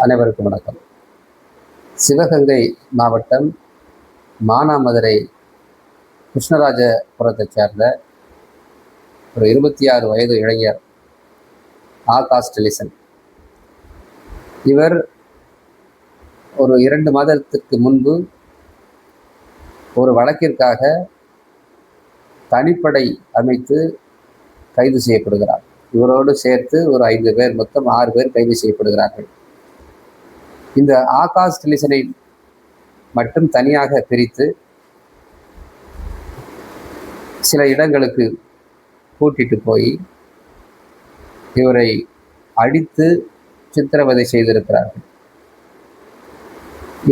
அனைவருக்கும் வணக்கம். சிவகங்கை மாவட்டம் மானாமதுரை கிருஷ்ணராஜபுரத்தைச் சேர்ந்த ஒரு 26 வயது இளைஞர் ஆகாஷ் டெலிசன். இவர் ஒரு 2 மாதத்திற்கு முன்பு ஒரு வழக்கிற்காக தனிப்படை அமைத்து கைது செய்யப்படுகிறார். இவரோடு சேர்த்து ஒரு 5 பேர், மொத்தம் 6 பேர் கைது செய்யப்படுகிறார்கள். இந்த ஆகாஷ் டெலிசனை மட்டும் தனியாக பிரித்து சில இடங்களுக்கு கூட்டிட்டு போய் இவரை அடித்து சித்திரவதை செய்திருக்கிறார்கள்.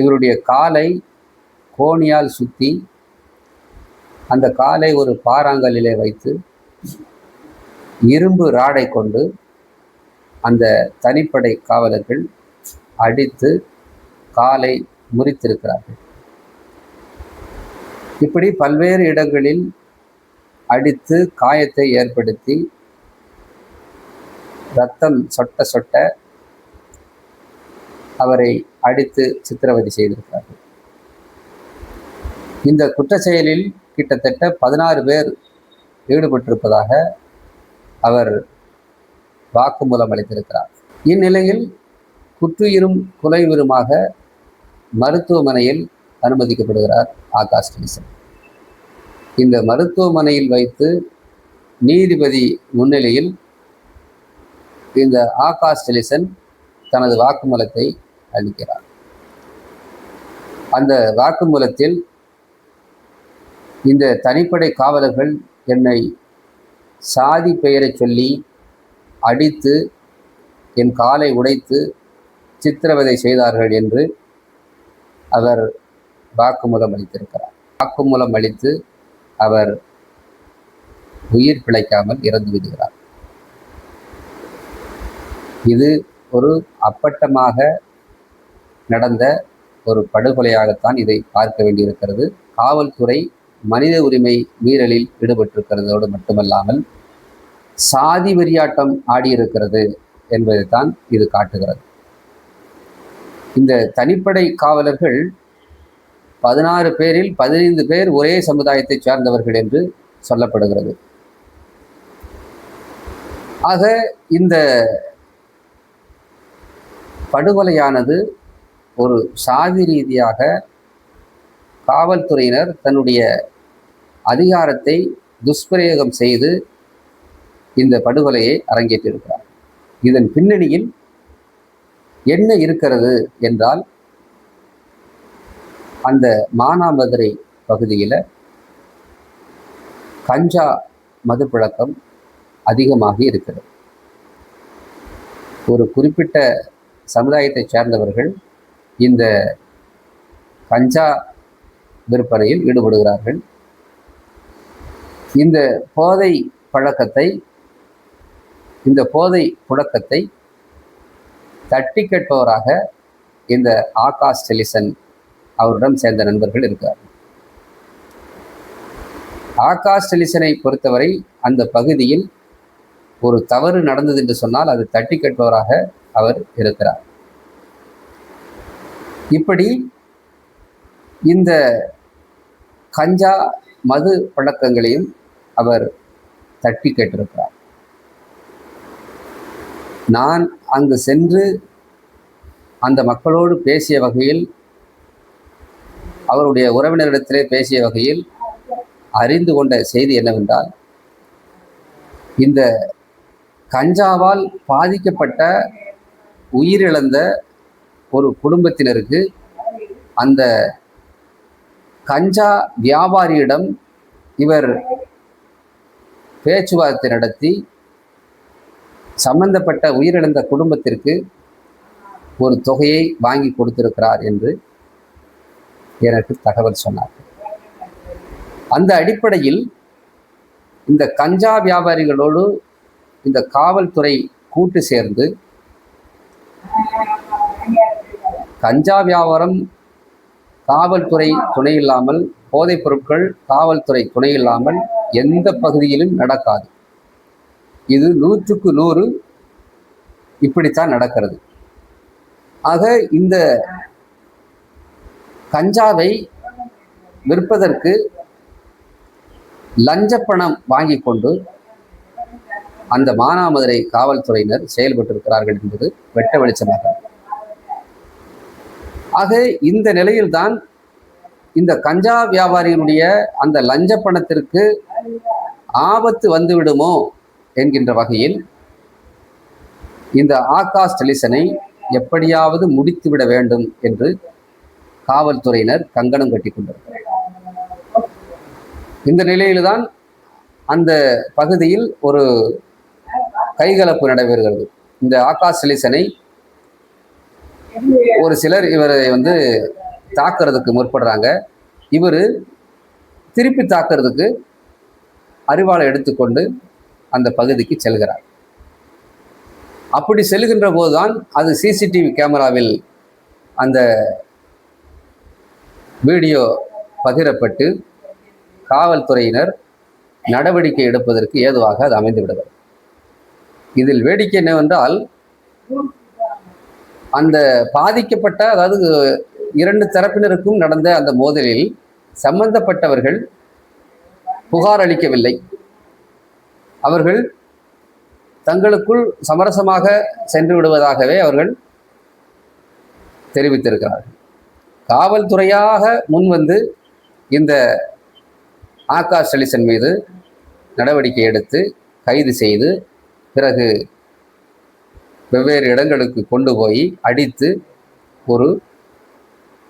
இவருடைய காலை கோணியால் சுத்தி அந்த காலை ஒரு பாறாங்கல்லிலே வைத்து இரும்பு ராடை கொண்டு அந்த தனிப்படை காவலர்கள் அடித்து காலை முறித்திருக்கிறார்கள். இப்படி பல்வேறு இடங்களில் அடித்து காயத்தை ஏற்படுத்தி இரத்தம் சொட்ட சொட்ட அவரை அடித்து சித்திரவதை செய்திருக்கிறார்கள். இந்த குற்ற செயலில் கிட்டத்தட்ட 16 பேர் ஈடுபட்டிருப்பதாக அவர் வாக்குமூலம் அளித்திருக்கிறார். இந்நிலையில் குற்றுயிரும் குலையுயிருமாக மருத்துவமனையில் அனுமதிக்கப்படுகிறார் ஆகாஷ் டெலிசன். இந்த மருத்துவமனையில் வைத்து நீதிபதி முன்னிலையில் இந்த ஆகாஷ் டெலிசன் தனது வாக்குமூலத்தை அளிக்கிறார். அந்த வாக்குமூலத்தில் இந்த தனிப்படை காவலர்கள் என்னை சாதி பெயரை சொல்லி அடித்து என் காலை உடைத்து சித்திரவதை செய்தார்கள் என்று அவர் வாக்குமூலம் அளித்திருக்கிறார். வாக்குமூலம் அளித்து அவர் உயிர் பிழைக்காமல் இறந்து விடுகிறார். இது ஒரு அப்பட்டமாக நடந்த ஒரு படுகொலையாகத்தான் இதை பார்க்க வேண்டியிருக்கிறது. காவல்துறை மனித உரிமை மீறலில் ஈடுபட்டிருக்கிறதோடு மட்டுமல்லாமல் சாதி வெறியாட்டம் ஆடியிருக்கிறது என்பதைத்தான் இது காட்டுகிறது. இந்த தனிப்படை காவலர்கள் 16 பேரில் 15 பேர் ஒரே சமுதாயத்தை சார்ந்தவர்கள் என்று சொல்லப்படுகிறது. ஆக இந்த படுகொலையானது ஒரு சாதி ரீதியாக காவல்துறையினர் தன்னுடைய அதிகாரத்தை துஷ்பிரயோகம் செய்து இந்த படுகொலையை அரங்கேற்றிருக்கிறார். இதன் பின்னணியில் என்ன இருக்கிறது என்றால், அந்த மானாமதுரை பகுதியில் கஞ்சா மதுப்பழக்கம் அதிகமாகி இருக்கிறது. ஒரு குறிப்பிட்ட சமுதாயத்தை சேர்ந்தவர்கள் இந்த கஞ்சா விற்பனையில் ஈடுபடுகிறார்கள். இந்த போதை புழக்கத்தை தட்டி கேட்பவராக இந்த ஆகாஷ் டெலிசன் அவரிடம் சேர்ந்த நண்பர்கள் இருக்கிறார்கள். ஆகாஷ் டெலிசனை பொறுத்தவரை அந்த பகுதியில் ஒரு தவறு நடந்தது என்று சொன்னால் அது தட்டி கேட்பவராக அவர் இருக்கிறார். இப்படி இந்த கஞ்சா மது பழக்கங்களையும் அவர் தட்டி கேட்டிருக்கிறார். நான் அங்கு சென்று அந்த மக்களோடு பேசிய வகையில், அவருடைய உறவினரிடத்திலே பேசிய வகையில் அறிந்து கொண்ட செய்தி என்னவென்றால், இந்த கஞ்சாவால் பாதிக்கப்பட்ட உயிரிழந்த ஒரு குடும்பத்தினருக்கு அந்த கஞ்சா வியாபாரியிடம் இவர் பேச்சுவார்த்தை நடத்தி சம்பந்தப்பட்ட உயிரிழந்த குடும்பத்திற்கு ஒரு தொகையை வாங்கி கொடுத்திருக்கிறார் என்று எனக்கு தகவல் சொன்னார். அந்த அடிப்படையில் இந்த கஞ்சா வியாபாரிகளோடு இந்த காவல்துறை கூட்டு சேர்ந்து கஞ்சா வியாபாரம் காவல்துறை துணை இல்லாமல், போதைப் பொருட்கள் காவல்துறை துணை இல்லாமல் எந்த பகுதியிலும் நடக்காது. இது 100க்கு 100 இப்படித்தான் நடக்கிறது. ஆக இந்த கஞ்சாவை விற்பதற்கு லஞ்ச பணம் வாங்கி கொண்டு அந்த மானாமதுரை காவல்துறையினர் செயல்பட்டிருக்கிறார்கள் என்பது வெட்ட வெளிச்சமாக. ஆக இந்த நிலையில்தான் இந்த கஞ்சா வியாபாரியினுடைய அந்த லஞ்ச பணத்திற்கு ஆபத்து வந்துவிடுமோ என்கின்ற வகையில் இந்த ஆகாஷ் டெலிசனை எப்படியாவது முடித்துவிட வேண்டும் என்று காவல்துறையினர் கங்கணம் கட்டி கொண்டிருக்கிறார். இந்த நிலையில்தான் அந்த பகுதியில் ஒரு கைகலப்பு நடைபெறுகிறது. இந்த ஆகாஷ் டெலிசனை ஒரு சிலர் இவரை தாக்குறதுக்கு முற்படுறாங்க. இவர் திருப்பி தாக்குறதுக்கு அரிவாளை எடுத்துக்கொண்டு அந்த பகுதிக்கு செல்கிறார். அப்படி செல்கின்ற போதுதான் அது சிசிடிவி கேமராவில் அந்த வீடியோ பகிரப்பட்டு காவல்துறையினர் நடவடிக்கை எடுப்பதற்கு ஏதுவாக அது அமைந்து விடுகிறது. இதில் வேடிக்கை என்னவென்றால், அந்த பாதிக்கப்பட்ட, அதாவது இரண்டு தரப்பினருக்கும் நடந்த அந்த மோதலில் சம்பந்தப்பட்டவர்கள் புகார் அளிக்கவில்லை. அவர்கள் தங்களுக்குள் சமரசமாக சென்று விடுவதாகவே அவர்கள் தெரிவித்திருக்கிறார்கள். காவல்துறையாக முன்வந்து இந்த ஆகாஷ் டெலிசன் மீது நடவடிக்கை எடுத்து கைது செய்து பிறகு வெவ்வேறு இடங்களுக்கு கொண்டு போய் அடித்து ஒரு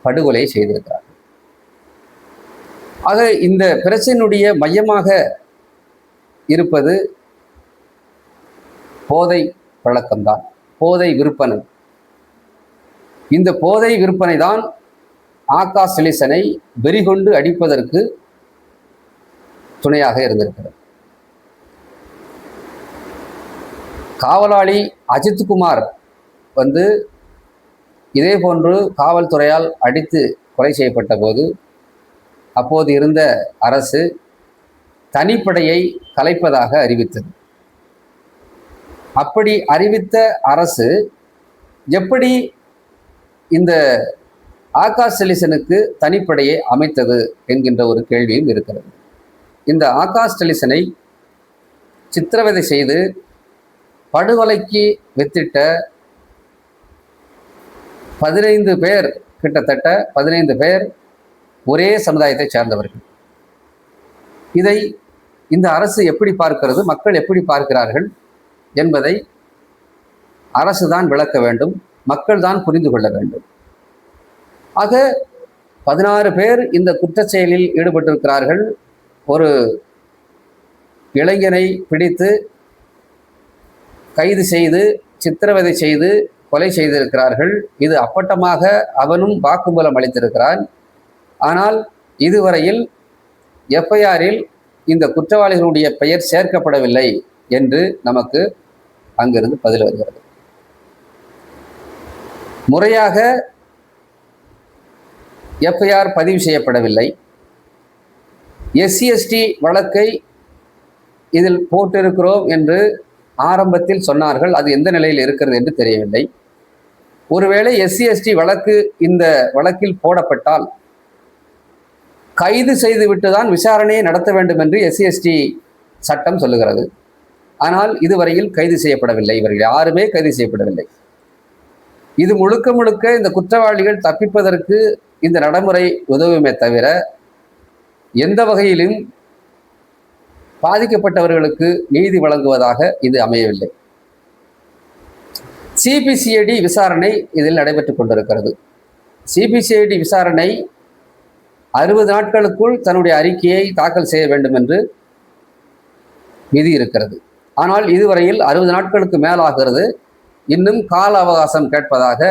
படுகொலை செய்திருக்கிறார். ஆக இந்த பிரச்சனையுடைய மையமாக இருப்பது போதை பழக்கம்தான், போதை விற்பனை. இந்த போதை விற்பனை தான் ஆகாஷ் டெலிசனை வெறிகொண்டு அடிப்பதற்கு துணையாக இருந்திருக்கிறது. காவலாளி அஜித்குமார் இதே போன்று காவல்துறையால் அடித்து கொலை செய்யப்பட்ட போது அப்போது இருந்த அரசு தனிப்படையை கலைப்பதாக அறிவித்தது. அப்படி அறிவித்த அரசு எப்படி இந்த ஆகாஷ் டெலிசனுக்கு தனிப்படையை அமைத்தது என்கின்ற ஒரு கேள்வியும் இருக்கிறது. இந்த ஆகாஷ் டெலிசனை சித்திரவதை செய்து படுகொலைக்கு வித்திட்ட 15 பேர், கிட்டத்தட்ட 15 பேர் ஒரே சமுதாயத்தை சேர்ந்தவர்கள். இதை இந்த அரசு எப்படி பார்க்கிறது, மக்கள் எப்படி பார்க்கிறார்கள் என்பதை அரசு தான் விளக்க வேண்டும், மக்கள் தான் புரிந்து கொள்ள வேண்டும். ஆக 16 பேர் இந்த குற்றச்செயலில் ஈடுபட்டிருக்கிறார்கள். ஒரு இளைஞனை பிடித்து கைது செய்து சித்திரவதை செய்து கொலை செய்திருக்கிறார்கள். இது அப்பட்டமாக அவனும் வாக்குமூலம் அளித்திருக்கிறான். ஆனால் இதுவரையில் எஃப்ஐஆரில் இந்த குற்றவாளிகளுடைய பெயர் சேர்க்கப்படவில்லை என்று நமக்கு அங்கிருந்து பதில் வருகிறது. முறையாக எஃப்ஐஆர் பதிவு செய்யப்படவில்லை. SC/ST வழக்கை இதில் போட்டிருக்கிறோம் என்று ஆரம்பத்தில் சொன்னார்கள். அது எந்த நிலையில் இருக்கிறது என்று தெரியவில்லை. ஒருவேளை SC/ST வழக்கு இந்த வழக்கில் போடப்பட்டால் கைது செய்துவிட்டுதான் விசாரணையை நடத்த வேண்டும் என்று SC/ST சட்டம் சொல்லுகிறது. ஆனால் இதுவரையில் கைது செய்யப்படவில்லை. இவர்கள் யாருமே கைது செய்யப்படவில்லை. இது முழுக்க முழுக்க இந்த குற்றவாளிகள் தப்பிப்பதற்கு இந்த நடைமுறை உதவுமே தவிர எந்த வகையிலும் பாதிக்கப்பட்டவர்களுக்கு நீதி வழங்குவதாக இது அமையவில்லை. CBCID விசாரணை இதில் நடைபெற்றுக் கொண்டிருக்கிறது. CBCID விசாரணை 60 நாட்களுக்குள் தன்னுடைய அறிக்கையை தாக்கல் செய்ய வேண்டும் என்று விதி இருக்கிறது. ஆனால் இதுவரையில் 60 நாட்களுக்கு மேலாகிறது. இன்னும் கால அவகாசம் கேட்பதாக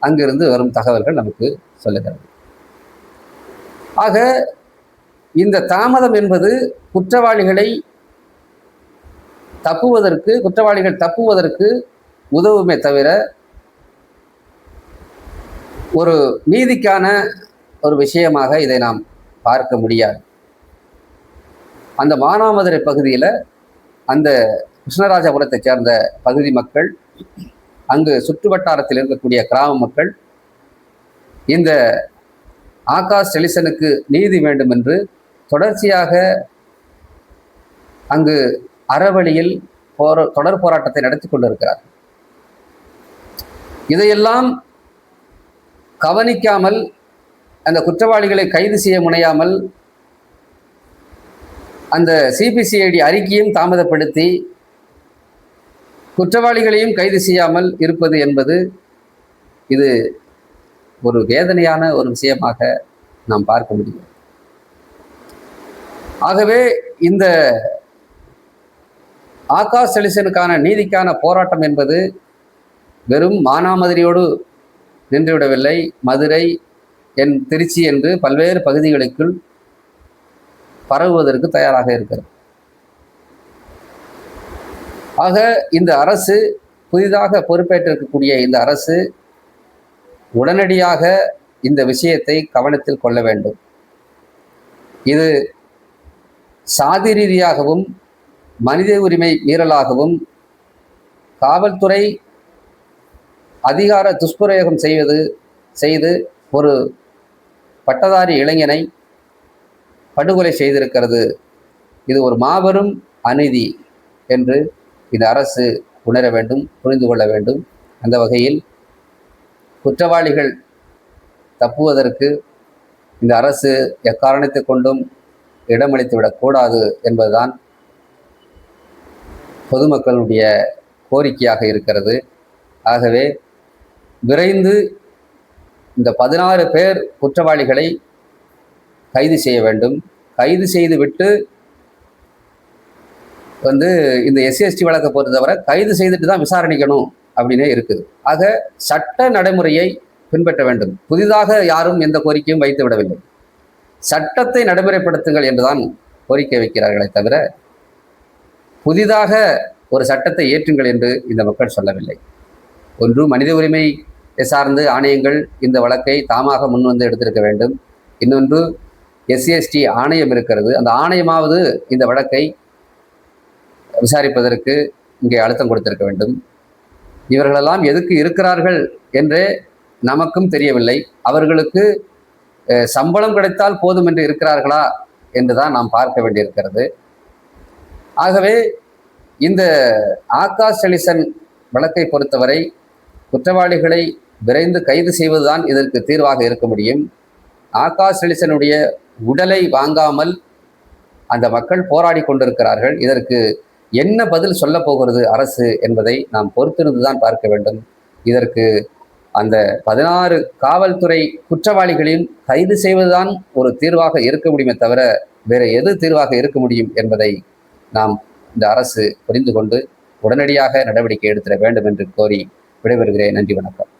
அங்கிருந்து வரும் தகவல்கள் நமக்கு சொல்லுகிறது. ஆக இந்த தாமதம் என்பது குற்றவாளிகள் தப்புவதற்கு உதவுமே தவிர ஒரு நீதிக்கான ஒரு விஷயமாக இதை நாம் பார்க்க முடியாது. அந்த மானாமதுரை பகுதியில் அந்த கிருஷ்ணராஜபுரத்தை சேர்ந்த பகுதி மக்கள் அங்கு சுற்று வட்டாரத்தில் இருக்கக்கூடிய கிராம மக்கள் இந்த ஆகாஷ் டெலிசனுக்கு நீதி வேண்டும் என்று தொடர்ச்சியாக அங்கு அறவழியில் தொடர் போராட்டத்தை நடத்தி கொண்டிருக்கிறார். இதையெல்லாம் கவனிக்காமல், அந்த குற்றவாளிகளை கைது செய்ய முனையாமல், அந்த சிபிசிஐடி அறிக்கையும் தாமதப்படுத்தி குற்றவாளிகளையும் கைது செய்யாமல் இருப்பது என்பது இது ஒரு வேதனையான ஒரு விஷயமாக நாம் பார்க்க முடியும். ஆகவே இந்த ஆகாஷ் டெலிசனுக்கான நீதிக்கான போராட்டம் என்பது வெறும் மானாமதுரையோடு நின்றுவிடவில்லை. மதுரை, திருச்சி என்று பல்வேறு பகுதிகளுக்குள் பரவுவதற்கு தயாராக இருக்கிறது. ஆக இந்த அரசு, புதிதாக பொறுப்பேற்றிருக்கக்கூடிய இந்த அரசு உடனடியாக இந்த விஷயத்தை கவனத்தில் கொள்ள வேண்டும். இது சாதி ரீதியாகவும் மனித உரிமை மீறலாகவும் காவல்துறை அதிகார துஷ்பிரயோகம் செய்து ஒரு பட்டதாரி இளைஞனை படுகொலை செய்திருக்கிறது. இது ஒரு மாபெரும் அநீதி என்று இந்த அரசு உணர வேண்டும், புரிந்து கொள்ள வேண்டும். அந்த வகையில் குற்றவாளிகள் தப்புவதற்கு இந்த அரசு எக்காரணத்தை கொண்டும் இடமளித்துவிடக்கூடாது என்பதுதான் பொதுமக்களுடைய கோரிக்கையாக இருக்கிறது. ஆகவே விரைந்து இந்த 16 பேர் குற்றவாளிகளை கைது செய்ய வேண்டும். கைது செய்துவிட்டு இந்த எஸ்சிஎஸ்டி வழக்கை பொறுத்தவரை கைது செய்துட்டு தான் விசாரணிக்கணும் அப்படின்னே இருக்குது. ஆக சட்ட நடைமுறையை பின்பற்ற வேண்டும். புதிதாக யாரும் எந்த கோரிக்கையும் வைத்து விடவில்லை. சட்டத்தை நடைமுறைப்படுத்துங்கள் என்றுதான் கோரிக்கை வைக்கிறார்களே தவிர புதிதாக ஒரு சட்டத்தை ஏற்றுங்கள் என்று இந்த மக்கள் சொல்லவில்லை. ஒன்று, மனித உரிமை சார்ந்து ஆணையங்கள் இந்த வழக்கை தாமாக முன்வந்து எடுத்திருக்க வேண்டும். இன்னொன்று, எஸ்சிஎஸ்டி ஆணையம் இருக்கிறது. அந்த ஆணையமாவது இந்த வழக்கை விசாரிப்பதற்கு இங்கே அழுத்தம் கொடுத்திருக்க வேண்டும். இவர்களெல்லாம் எதுக்கு இருக்கிறார்கள் என்றே நமக்கும் தெரியவில்லை. அவர்களுக்கு சம்பளம் கிடைத்தால் போதும் என்று இருக்கிறார்களா என்றுதான் நாம் பார்க்க வேண்டியிருக்கிறது. ஆகவே இந்த ஆகாஷ் டெலிசன் வழக்கை பொறுத்தவரை குற்றவாளிகளை விரைந்து கைது செய்வதுதான் இதற்கு தீர்வாக இருக்க முடியும். ஆகாஷ் டெலிசனுடைய உடலை வாங்காமல் அந்த மக்கள் போராடி கொண்டிருக்கிறார்கள். இதற்கு என்ன பதில் சொல்ல போகிறது அரசு என்பதை நாம் பொறுத்திருந்துதான் பார்க்க வேண்டும். இதற்கு அந்த 16 காவல்துறை குற்றவாளிகளையும் கைது செய்வதுதான் ஒரு தீர்வாக இருக்க முடியுமே தவிர வேறு எது தீர்வாக இருக்க முடியும் என்பதை நாம் இந்த அரசு புரிந்து கொண்டு உடனடியாக நடவடிக்கை எடுத்திட வேண்டும் என்று கோரி விடைபெறுகிறேன். நன்றி, வணக்கம்.